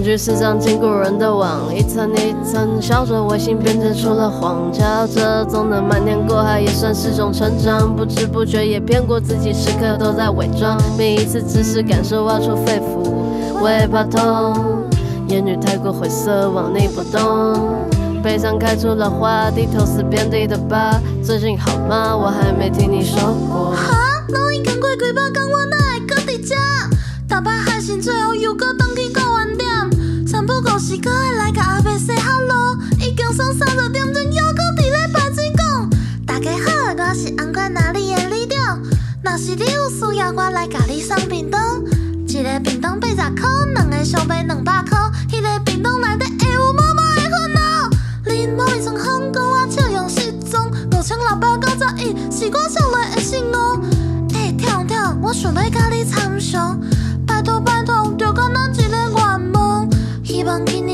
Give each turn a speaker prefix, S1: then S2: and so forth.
S1: 具是张禁锢人的网，一层一层笑着违心编织出了谎，瞧着总能瞒天过海，也算是种成长。不知不觉也骗过自己，时刻都在伪装。每一次只是感受挖出肺腑，我也怕痛。言语太过晦涩，望你不懂。悲伤开出了花，低头思遍地的疤。最近好吗？我还没听你说过。
S2: 哈，我已经过几百天，我哪会搁伫遮？大摆海信最后又搁返去到原点。三不五时搁会来甲阿伯说哈喽，已经算30点钟，又搁伫咧排水讲。大家好，我是红馆哪里的李长。若是你有需要，我来甲你送便当。一个便当80块，两个上卖200块。迄个便当内底会有毛毛的粉哦。恁某一床风跟我笑容失踪，5691是我少来的信哦。跳跳，我想要甲你参详，拜托拜托，就敢若一个愿望，希望今